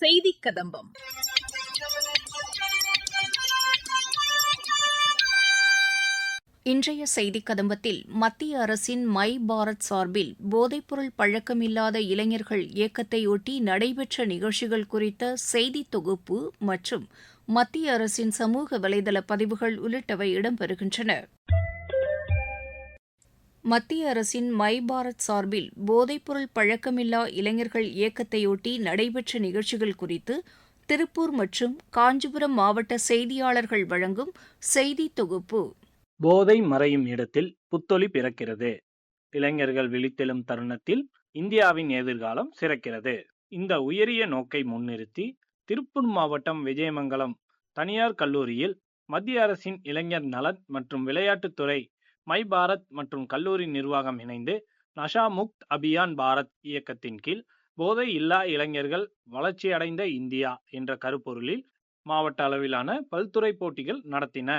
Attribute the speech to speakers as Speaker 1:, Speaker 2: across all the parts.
Speaker 1: செய்திக் கதம்பம்.
Speaker 2: இன்றைய செய்திக் கதம்பத்தில் மத்திய அரசின் மை பாரத் சார்பில் போதைப்பொருள் பழக்கமில்லாத இளைஞர்கள் இயக்கத்தையொட்டி நடைபெற்ற நிகழ்ச்சிகள் குறித்த செய்தித் தொகுப்பு மற்றும் மத்திய அரசின் சமூக வலைதள பதிவுகள் உள்ளிட்டவை இடம்பெறுகின்றன. மத்திய அரசின் மை பாரத் சார்பில் போதைப்பொருள் பழக்கமில்லா இளைஞர்கள் இயக்கத்தையொட்டி நடைபெற்ற நிகழ்ச்சிகள் குறித்து திருப்பூர் மற்றும் காஞ்சிபுரம் மாவட்ட செய்தியாளர்கள் வழங்கும் செய்தித் தொகுப்பு.
Speaker 3: போதை மறையும் இடத்தில் புத்தொளி பிறக்கிறது. இளைஞர்கள் விழித்தெழும் தருணத்தில் இந்தியாவின் எதிர்காலம் சிறக்கிறது. இந்த உயரிய நோக்கை முன்னிறுத்தி திருப்பூர் மாவட்டம் விஜயமங்கலம் தனியார் கல்லூரியில் மத்திய அரசின் இளைஞர் நலன் மற்றும் விளையாட்டுத்துறை மை பாரத் மற்றும் கல்லூரி நிர்வாகம் இணைந்து நஷா முக்த் அபியான் பாரத் இயக்கத்தின் கீழ் போதை இல்லா இளைஞர்கள் வளர்ச்சியடைந்த இந்தியா என்ற கருப்பொருளில் மாவட்ட அளவிலான பல்துறை போட்டிகள் நடத்தின.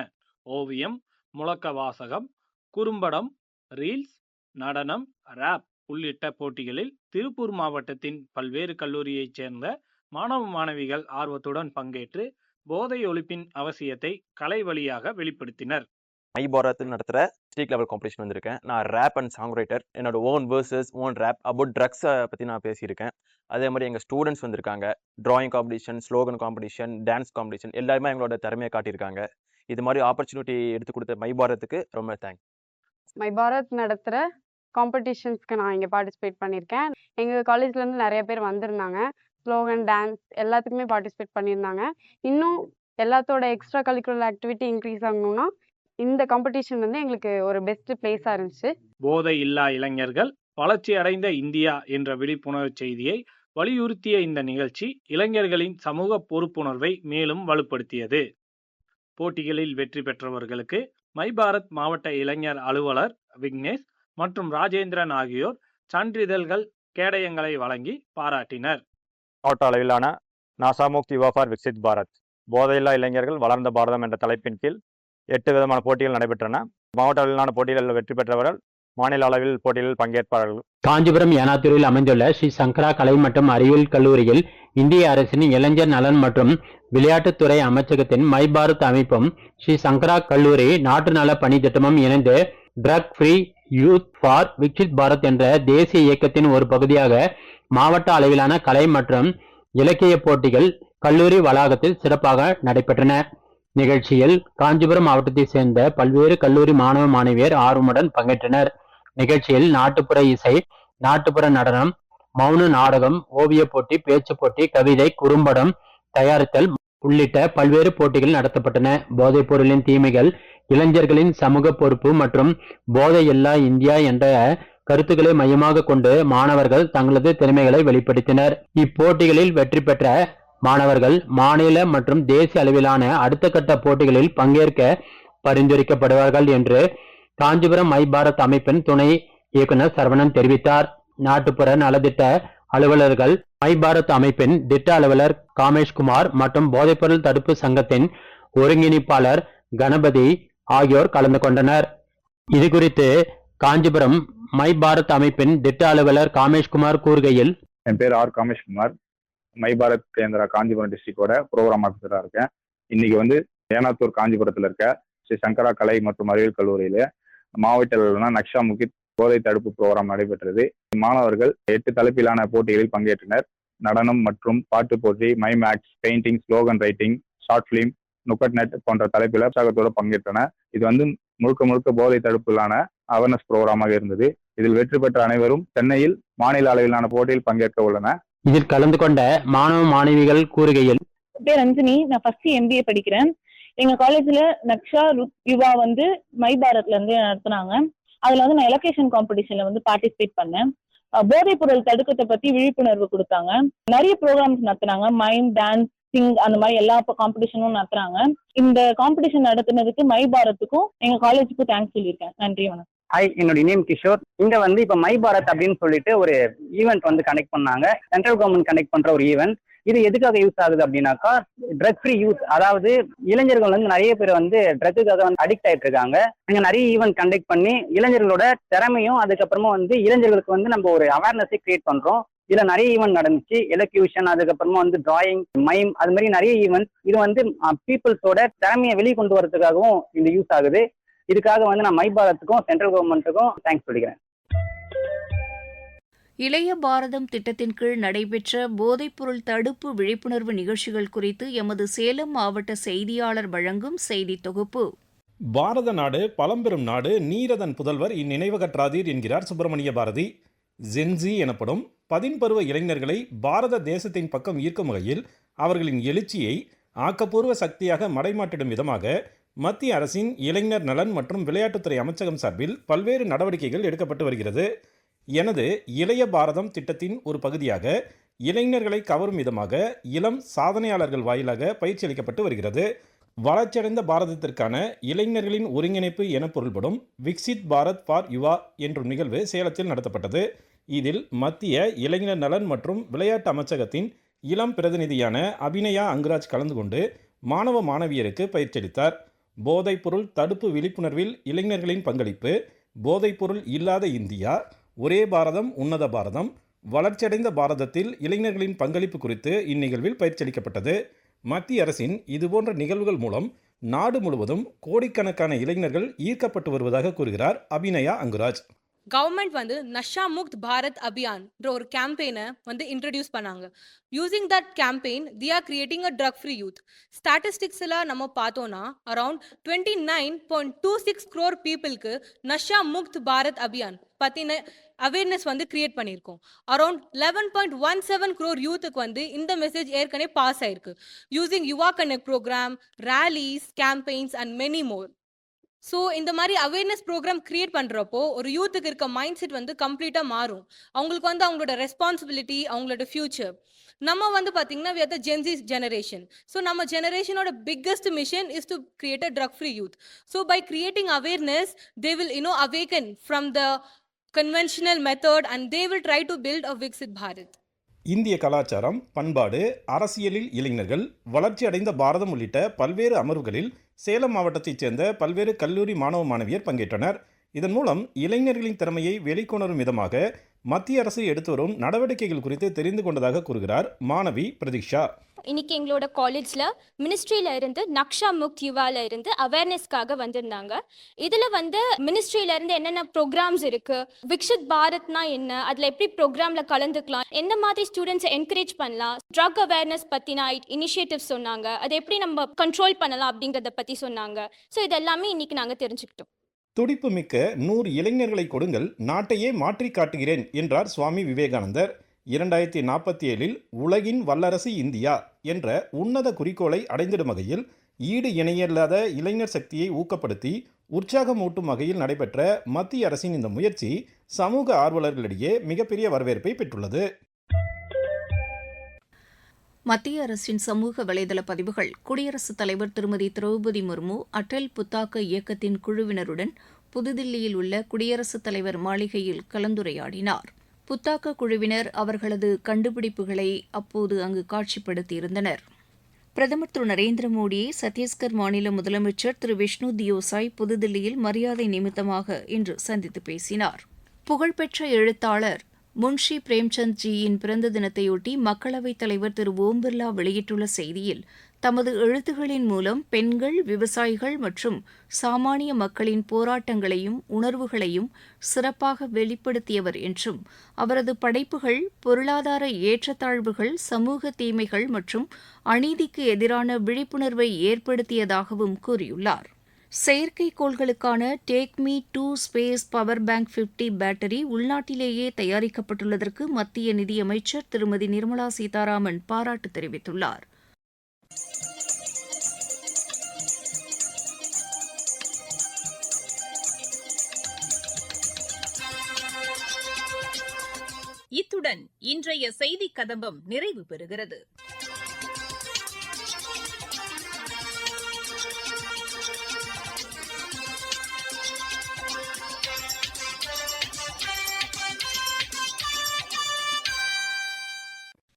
Speaker 3: ஓவியம், முழக்க வாசகம், குறும்படம், ரீல்ஸ், நடனம், ராப் உள்ளிட்ட போட்டிகளில் திருப்பூர் மாவட்டத்தின் பல்வேறு கல்லூரியைச் சேர்ந்த மாணவ மாணவிகள் ஆர்வத்துடன் பங்கேற்று போதை ஒழிப்பின் அவசியத்தை கலை வழியாக வெளிப்படுத்தினர்.
Speaker 4: மை பாரத் நடத்துகிற ஸ்டேட் லெவல் காம்படிஷன் வந்திருக்கேன். நான் ரேப் அண்ட் சாங் ரைட்டர். என்னோட own verses own rap about ட்ரக்ஸை பற்றி நான் பேசியிருக்கேன். அதே மாதிரி எங்கள் ஸ்டூடெண்ட்ஸ் வந்திருக்காங்க. Drawing competition, slogan competition, dance competition எல்லாருமே எங்களோட திறமையை காட்டியிருக்காங்க. இது மாதிரி ஆப்பர்ச்சுனிட்டி எடுத்து கொடுத்த மை பாரத்துக்கு ரொம்ப தேங்க்ஸ்.
Speaker 5: மை பாரத் நடத்துகிற காம்படிஷன்ஸ்க்கு நான் இங்கே பார்ட்டிசிபேட் பண்ணியிருக்கேன். எங்கள் காலேஜ்லேருந்து நிறைய பேர் வந்திருந்தாங்க. ஸ்லோகன், டான்ஸ் எல்லாத்துக்குமே பார்ட்டிசிபேட் பண்ணியிருந்தாங்க. இன்னும் எல்லாத்தோட எக்ஸ்ட்ரா கரிக்குலர் ஆக்டிவிட்டி இன்க்ரீஸ் ஆகணும்னா இந்த காம்படிஷன் வந்து எங்களுக்கு ஒரு பெஸ்ட் பிளேஸாக இருந்துச்சு.
Speaker 3: போதை இல்லா இளைஞர்கள் வளர்ச்சி அடைந்த இந்தியா என்ற விழிப்புணர்வு செய்தியை வலியுறுத்திய இந்த நிகழ்ச்சி இளைஞர்களின் சமூக பொறுப்புணர்வை மேலும் வலுப்படுத்தியது. போட்டிகளில் வெற்றி பெற்றவர்களுக்கு மை பாரத் மாவட்ட இளைஞர் அலுவலர் விக்னேஷ் மற்றும் ராஜேந்திரன் ஆகியோர் சான்றிதழ்கள், கேடயங்களை வழங்கி பாராட்டினர்.
Speaker 6: மாவட்ட அளவிலான நாசா முக்த் யுவா ஃபார் விக்சித் பாரத் போதையில்லா இளைஞர்கள் வளர்ந்த பாரதம் என்ற தலைப்பின் கீழ் 8 விதமான போட்டிகள் நடைபெற்றன. மாவட்ட அளவிலான போட்டிகளில் வெற்றி பெற்றவர்கள் மாநில அளவில் போட்டிகளில் பங்கேற்பார்கள்.
Speaker 7: காஞ்சிபுரம் ஏனாத்தூரில் அமைந்துள்ள ஸ்ரீ சங்கரா கலை மற்றும் அறிவியல் கல்லூரியில் இந்திய அரசின் இளைஞர் நலன் மற்றும் விளையாட்டுத்துறை அமைச்சகத்தின் மை பாரத் அமைப்பும் ஸ்ரீ சங்கரா கல்லூரி நாட்டு நல பணி திட்டமும் இணைந்து drug free youth for Viksit Bharat என்ற தேசிய இயக்கத்தின் ஒரு பகுதியாக மாவட்ட அளவிலான கலை மற்றும் இலக்கிய போட்டிகள் கல்லூரி வளாகத்தில் சிறப்பாக நடைபெற்றன. நிகழ்ச்சியில் காஞ்சிபுரம் மாவட்டத்தை சேர்ந்த பல்வேறு கல்லூரி மாணவ மாணவியர் ஆர்வமுடன் பங்கேற்றனர். நிகழ்ச்சியில் நாட்டுப்புற இசை, நாட்டுப்புற நடனம், மௌன நாடகம், ஓவிய போட்டி, பேச்சு போட்டி, கவிதை, குறும்படம் தயாரித்தல் உள்ளிட்ட பல்வேறு போட்டிகள் நடத்தப்பட்டன. போதைப் பொருளின் தீமைகள், இளைஞர்களின் சமூக பொறுப்பு மற்றும் போதை இல்லா இந்தியா என்ற கருத்துக்களை மையமாக கொண்டு மாணவர்கள் தங்களது திறமைகளை வெளிப்படுத்தினர். இப்போட்டிகளில் வெற்றி பெற்ற மாணவர்கள் மாநில மற்றும் தேசிய அளவிலான அடுத்த கட்ட போட்டிகளில் பங்கேற்க பரிந்துரைக்கப்படுவார்கள் என்று காஞ்சிபுரம் மை பாரத் அமைப்பின் துணை இயக்குனர் சரவணன் தெரிவித்தார். நாட்டுப்புற நலத்திட்ட அலுவலர்கள், மை பாரத் அமைப்பின் திட்ட அலுவலர் காமேஷ்குமார் மற்றும் போதைப்பொருள் தடுப்பு சங்கத்தின் ஒருங்கிணைப்பாளர் கணபதி ஆகியோர் கலந்து கொண்டனர். இது குறித்து காஞ்சிபுரம் மை பாரத் அமைப்பின் திட்ட அலுவலர் காமேஷ்குமார் கூறுகையில்,
Speaker 8: என் பேர் ஆர் காமேஷ்குமார். மை பாரத் கேந்திரா காஞ்சிபுரம் டிஸ்ட்ரிக்டோட ப்ரோக்ராம் ஆஃபீஸராக இருக்கேன். இன்னைக்கு வந்து ஏனாத்தூர் காஞ்சிபுரத்தில் இருக்க ஸ்ரீ சங்கரா கலை மற்றும் அறிவியல் கல்லூரியில மாவட்ட அளவிலான நக்ஷா முகித் போதை தடுப்பு ப்ரோக்ராம் நடைபெற்றது. மாணவர்கள் 8 தலைப்பிலான போட்டிகளில் பங்கேற்றனர். நடனம் மற்றும் பாட்டு போட்டி, mime acts, painting, slogan writing, short film, nukkad நெட் போன்ற தலைப்பில் உற்சாகத்தோடு பங்கேற்றனர். இது வந்து முழுக்க போதை தடுப்பிலான அவேர்னஸ் ப்ரோக்ராமாக இருந்தது. இதில் வெற்றி பெற்ற அனைவரும் சென்னையில் மாநில அளவிலான போட்டியில் பங்கேற்க உள்ளனர்.
Speaker 7: இதில் கலந்து கொண்ட மாணவ மாணவிகள் கூறுகையில்,
Speaker 9: பேர் ரஞ்சினி, நான் ஃபர்ஸ்ட் MBA படிக்கிறேன். எங்க காலேஜ்ல நக்ஷா யுவா வந்து மை பாரத்ல இருந்து நடத்துனாங்க. அதுல வந்து நான் எலக்ஷன் காம்படிஷன்ல வந்து பார்ட்டிசிபேட் பண்ணேன். போதைப் பொருள் தடுக்கத்தை பத்தி விழிப்புணர்வு கொடுத்தாங்க. நிறைய ப்ரோக்ராம்ஸ் நடத்துனாங்க. மைம், டான்ஸ், சிங் அந்த மாதிரி எல்லா காம்படிஷனும் நடத்துறாங்க. இந்த காம்படிஷன் நடத்துனதுக்கு மை பாரத்துக்கும் எங்க காலேஜுக்கும் தேங்க்ஸ் சொல்லியிருக்கேன். நன்றி, வணக்கம்.
Speaker 10: ஹாய், என்னோட நேம் கிஷோர். இங்க வந்து இப்ப மை பாரத் அப்படின்னு சொல்லிட்டு ஒரு ஈவெண்ட் வந்து கனெக்ட் பண்ணாங்க. சென்ட்ரல் கவர்மெண்ட் கனெக்ட் பண்ற ஒரு ஈவெண்ட். இது எதுக்காக யூஸ் ஆகுது அப்படின்னாக்கா, ட்ரக் ஃப்ரீ யூத், அதாவது இளைஞர்கள் வந்து நிறைய பேர் வந்து ட்ரக்குக்காக வந்து அடிக்ட் ஆயிட்டு இருக்காங்க. இங்க நிறைய ஈவெண்ட் கண்டக்ட் பண்ணி இளைஞர்களோட திறமையும் அதுக்கப்புறமா வந்து இளைஞர்களுக்கு வந்து நம்ம ஒரு அவேர்னஸை கிரியேட் பண்றோம். இதுல நிறைய ஈவெண்ட் நடந்துச்சு. எலக்யூஷன், அதுக்கப்புறமா வந்து டிராயிங், மைம், அது மாதிரி நிறைய ஈவெண்ட். இது வந்து பீப்புள்ஸோட திறமையை வெளியே கொண்டு வரதுக்காகவும் இந்த யூஸ் ஆகுது. இதுக்காக வந்து நான் மை பாரத்துக்கும் சென்ட்ரல் கவர்மெண்ட்டுக்கும் தேங்க்ஸ் சொல்லிக்கிறேன்.
Speaker 2: இளைய பாரதம் திட்டத்தின் கீழ் நடைபெற்ற போதைப்பொருள் தடுப்பு விழிப்புணர்வு நிகழ்ச்சிகள் குறித்து எமது சேலம் மாவட்ட செய்தியாளர் வழங்கும் செய்தி தொகுப்பு.
Speaker 1: பாரத நாடு பழம்பெரும் நாடு, நீரதன் புதல்வர் இந்நினைவகற்றாதீர் என்கிறார் சுப்பிரமணிய பாரதி. ஜென்சி எனப்படும் 10 பருவ இளைஞர்களை பாரத தேசத்தின் பக்கம் ஈர்க்கும் வகையில் அவர்களின் எழுச்சியை ஆக்கப்பூர்வ சக்தியாக மடைமாற்றிடும் விதமாக மத்திய அரசின் இளைஞர் நலன் மற்றும் விளையாட்டுத்துறை அமைச்சகம் சார்பில் பல்வேறு நடவடிக்கைகள் எடுக்கப்பட்டு வருகிறது. எனது இளைய பாரதம் திட்டத்தின் ஒரு பகுதியாக இளைஞர்களை கவரும் விதமாக இளம் சாதனையாளர்கள் வாயிலாக பயிற்சி அளிக்கப்பட்டு வருகிறது. வளர்ச்சியடைந்த பாரதத்திற்கான இளைஞர்களின் ஒருங்கிணைப்பு என பொருள்படும் விக்சித் பாரத் ஃபார் யுவா என்ற நிகழ்வு சேலத்தில் நடத்தப்பட்டது. இதில் மத்திய இளைஞர் நலன் மற்றும் விளையாட்டு அமைச்சகத்தின் இளம் பிரதிநிதியான அபிநயா அங்குராஜ் கலந்து கொண்டு மாணவ மாணவியருக்கு பயிற்சியளித்தார். போதைப்பொருள் தடுப்பு விழிப்புணர்வில் இளைஞர்களின் பங்களிப்பு, போதைப்பொருள் இல்லாத இந்தியா, ஒரே பாரதம் உன்னத பாரதம், வளர்ச்சியடைந்த பாரதத்தில் இளைஞர்களின் பங்களிப்பு குறித்து இந்நிகழ்வில் பயிற்சியளிக்கப்பட்டது. மத்திய அரசின் இதுபோன்ற நிகழ்வுகள் மூலம் நாடு முழுவதும் கோடிக்கணக்கான இளைஞர்கள் ஈர்க்கப்பட்டு வருவதாக கூறுகிறார் அபிநயா அங்குராஜ்.
Speaker 11: கவர்மெண்ட் வந்து நஷா முக்த் பாரத் அபியான்ற ஒரு கேம்பெயினை வந்து இன்ட்ரடியூஸ் பண்ணாங்க. Using that campaign they are creating a drug free youth. Statistics எல்லாம் நம்ம பார்த்தோம்னா அரௌண்ட் 29.26 crore பீப்புளுக்கு நஷா முக்த் பாரத் அபியான் பற்றின அவேர்னஸ் வந்து கிரியேட் பண்ணியிருக்கோம். அரௌண்ட் 11.17 crore யூத்துக்கு வந்து இந்த மெசேஜ் ஏற்கனவே பாஸ் ஆயிருக்கு. Using Yuva connect program, rallies, campaigns and many more. So இந்த மாதிரி அவேர்னஸ் ப்ரோக்ராம் கிரியேட் பண்ணுறப்போ ஒரு யூத்துக்கு இருக்க மைண்ட் செட் வந்து கம்ப்ளீட்டாக மாறும். அவங்களுக்கு வந்து அவங்களோட ரெஸ்பான்சிபிலிட்டி, அவங்களோட ஃபியூச்சர். நம்ம வந்து பார்த்தீங்கன்னா we are the Gen Z generation. So நம்ம ஜெனரேஷனோட biggest mission is to create a drug free youth. So by creating awareness they will awaken from the conventional method and they will try to build a Viksit Bharat.
Speaker 1: இந்திய கலாச்சாரம், பண்பாடு, அரசியலில் இளைஞர்கள், வளர்ச்சி அடைந்த பாரதம் உள்ளிட்ட பல்வேறு அமர்வுகளில் சேலம் மாவட்டத்தைச் சேர்ந்த பல்வேறு கல்லூரி மாணவ மாணவியர் பங்கேற்றனர். இதன் மூலம் இளைஞர்களின் திறமையை வெளிக்கொணரும் விதமாக மத்திய அரசு எடுத்து வரும் நடவடிக்கைகள் குறித்து தெரிந்து கொண்டதாக கூறுகிறார் மாணவி பிரதீக்ஷா.
Speaker 12: இன்னைக்கு எங்களோட காலேஜில் மினிஸ்ட்ரியில இருந்து நக்ஷா முக்த் யுவால இருந்து அவேர்னஸ்க்காக வந்திருந்தாங்க. இதில் வந்து மினிஸ்ட்ரியில இருந்து என்னென்ன ப்ரோக்ராம்ஸ் இருக்கு, விக்ஷித் பாரத்னா என்ன, அதில் எப்படி ப்ரோக்ராமில் கலந்துக்கலாம், எந்த மாதிரி ஸ்டூடெண்ட்ஸை என்கரேஜ் பண்ணலாம், ட்ரக் அவேர்னஸ் பற்றின இனிஷியேட்டிவ் சொன்னாங்க, அதை எப்படி நம்ம கண்ட்ரோல் பண்ணலாம் அப்படிங்கிறத பற்றி சொன்னாங்க. ஸோ இதெல்லாமே இன்னைக்கு நாங்கள் தெரிஞ்சுக்கிட்டோம்.
Speaker 1: துடிப்பு மிக்க 100 இளைஞர்களை கொடுங்கள், நாட்டையே மாற்றி காட்டுகிறேன் என்றார் சுவாமி விவேகானந்தர். 2047 உலகின் வல்லரசு இந்தியா என்ற உன்னத குறிக்கோளை அடைந்திடும் வகையில் ஈடு இணையில்லாத இளைஞர் சக்தியை ஊக்கப்படுத்தி உற்சாகமூட்டும் வகையில் நடைபெற்ற மத்திய அரசின் இந்த முயற்சி சமூக ஆர்வலர்களிடையே மிகப்பெரிய வரவேற்பை பெற்றுள்ளது.
Speaker 2: மத்திய அரசின் சமூக வலைதள பதிவுகள். குடியரசுத் தலைவர் திருமதி திரௌபதி முர்மு அடல் புத்தாக்க இயக்கத்தின் குழுவினருடன் புதுதில்லியில் உள்ள குடியரசுத் தலைவர் மாளிகையில் கலந்துரையாடினார். புத்தாக்க குழுவினர் அவர்களது கண்டுபிடிப்புகளை அப்போது அங்கு காட்சிப்படுத்தியிருந்தனர். பிரதமர் திரு நரேந்திர மோடியை சத்தீஸ்கர் மாநில முதலமைச்சர் திரு விஷ்ணு தியோசாய் புதுதில்லியில் மரியாதை நிமித்தமாக இன்று சந்தித்து பேசினார். புகழ்பெற்ற எழுத்தாளர் முன்ஷி பிரேம்சந்த் ஜியின் பிறந்த தினத்தையொட்டி மக்களவைத் தலைவர் திரு ஓம் பிர்லா வெளியிட்டுள்ள செய்தியில், தமது எழுத்துகளின் மூலம் பெண்கள், விவசாயிகள் மற்றும் சாமானிய மக்களின் போராட்டங்களையும் உணர்வுகளையும் சிறப்பாக வெளிப்படுத்தியவர் என்றும், அவரது படைப்புகள் பொருளாதார ஏற்றத்தாழ்வுகள், சமூக தீமைகள் மற்றும் அநீதிக்கு எதிரான விழிப்புணர்வை ஏற்படுத்தியதாகவும் கூறியுள்ளார். செயற்கைக்கோள்களுக்கான take me to space power bank 50 battery உள்நாட்டிலேயே தயாரிக்கப்பட்டுள்ளதற்கு மத்திய நிதியமைச்சர் திருமதி நிர்மலா சீதாராமன் பாராட்டு தெரிவித்துள்ளார்.
Speaker 13: இத்துடன் இன்றைய செய்திக் கதம்பம் நிறைவு பெறுகிறது.